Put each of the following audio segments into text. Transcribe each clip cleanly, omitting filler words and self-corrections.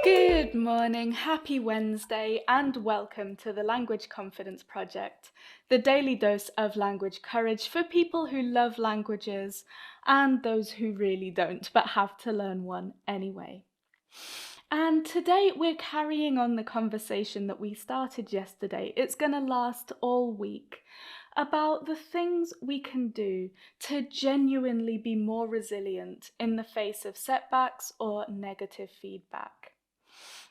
Good morning, happy Wednesday, and welcome to the Language Confidence Project, the daily dose of language courage for people who love languages and those who really don't but have to learn one anyway. And today we're carrying on the conversation that we started yesterday. It's going to last all week about the things we can do to genuinely be more resilient in the face of setbacks or negative feedback.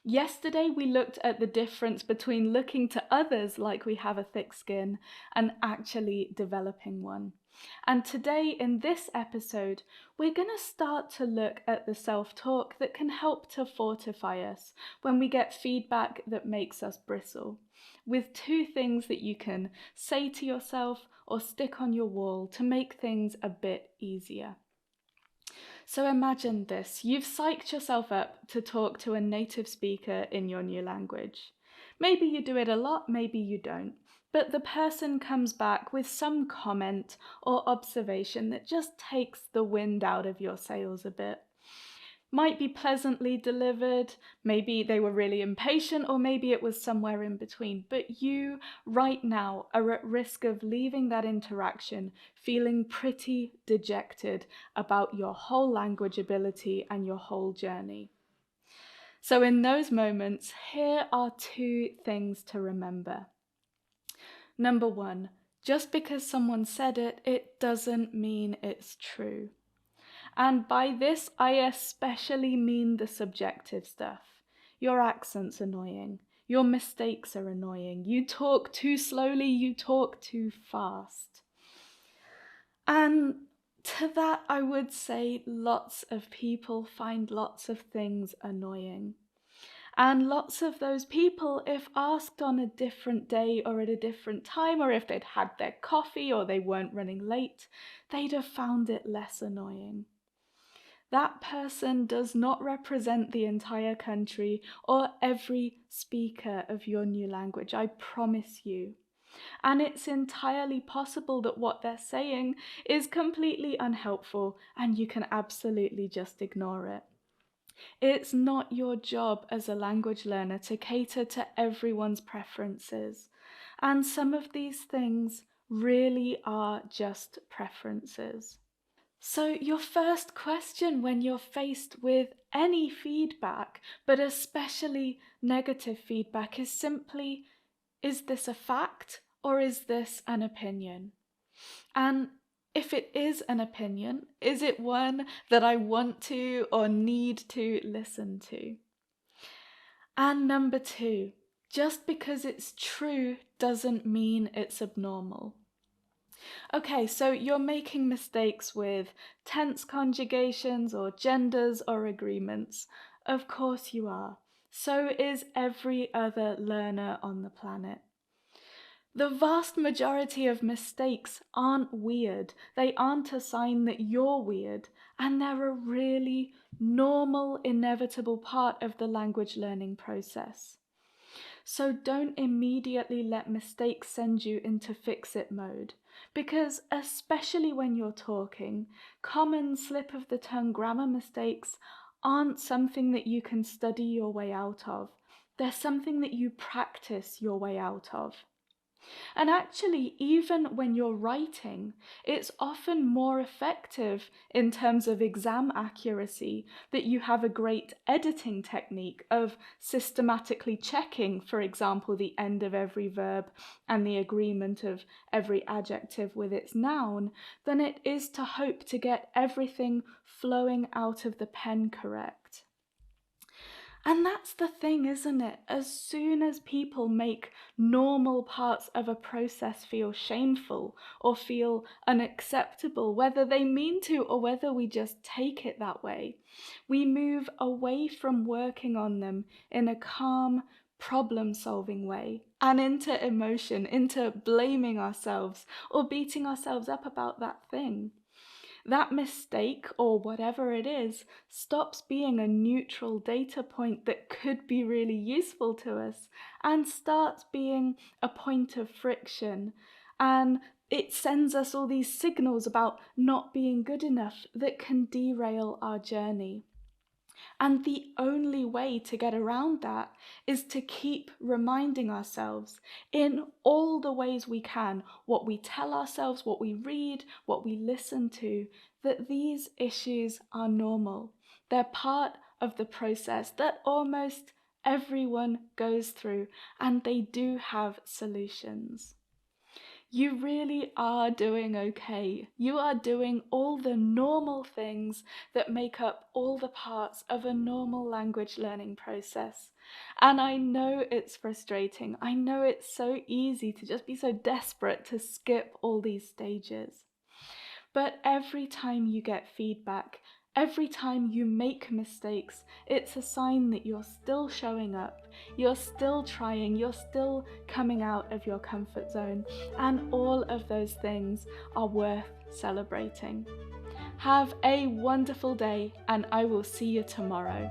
Yesterday, we looked at the difference between looking to others like we have a thick skin and actually developing one. And today, in this episode, we're going to start to look at the self-talk that can help to fortify us when we get feedback that makes us bristle, with two things that you can say to yourself or stick on your wall to make things a bit easier. So imagine this, you've psyched yourself up to talk to a native speaker in your new language. Maybe you do it a lot, maybe you don't, but the person comes back with some comment or observation that just takes the wind out of your sails a bit. Might be pleasantly delivered, maybe they were really impatient, or maybe it was somewhere in between. But you, right now, are at risk of leaving that interaction feeling pretty dejected about your whole language ability and your whole journey. So in those moments, here are two things to remember. Number one, just because someone said it, it doesn't mean it's true. And by this, I especially mean the subjective stuff. Your accent's annoying. Your mistakes are annoying. You talk too slowly. You talk too fast. And to that, I would say lots of people find lots of things annoying. And lots of those people, if asked on a different day or at a different time, or if they'd had their coffee or they weren't running late, they'd have found it less annoying. That person does not represent the entire country or every speaker of your new language, I promise you. And it's entirely possible that what they're saying is completely unhelpful and you can absolutely just ignore it. It's not your job as a language learner to cater to everyone's preferences. And some of these things really are just preferences. So your first question when you're faced with any feedback, but especially negative feedback, is simply, is this a fact or is this an opinion? And if it is an opinion, is it one that I want to or need to listen to? And number two, just because it's true doesn't mean it's abnormal. Okay, so you're making mistakes with tense conjugations or genders or agreements. Of course you are. So is every other learner on the planet. The vast majority of mistakes aren't weird. They aren't a sign that you're weird, and they're a really normal, inevitable part of the language learning process. So don't immediately let mistakes send you into fix-it mode, because especially when you're talking, common slip of the tongue grammar mistakes aren't something that you can study your way out of. They're something that you practice your way out of. And actually, even when you're writing, it's often more effective in terms of exam accuracy that you have a great editing technique of systematically checking, for example, the end of every verb and the agreement of every adjective with its noun, than it is to hope to get everything flowing out of the pen correct. And that's the thing, isn't it? As soon as people make normal parts of a process feel shameful or feel unacceptable, whether they mean to or whether we just take it that way, we move away from working on them in a calm, problem-solving way and into emotion, into blaming ourselves or beating ourselves up about that thing. That mistake, or whatever it is, stops being a neutral data point that could be really useful to us and starts being a point of friction. And it sends us all these signals about not being good enough that can derail our journey. And the only way to get around that is to keep reminding ourselves in all the ways we can, what we tell ourselves, what we read, what we listen to, that these issues are normal. They're part of the process that almost everyone goes through, and they do have solutions. You really are doing okay. You are doing all the normal things that make up all the parts of a normal language learning process. And I know it's frustrating. I know it's so easy to just be so desperate to skip all these stages. But every time you get feedback, every time you make mistakes, it's a sign that you're still showing up, you're still trying, you're still coming out of your comfort zone, and all of those things are worth celebrating. Have a wonderful day, and I will see you tomorrow.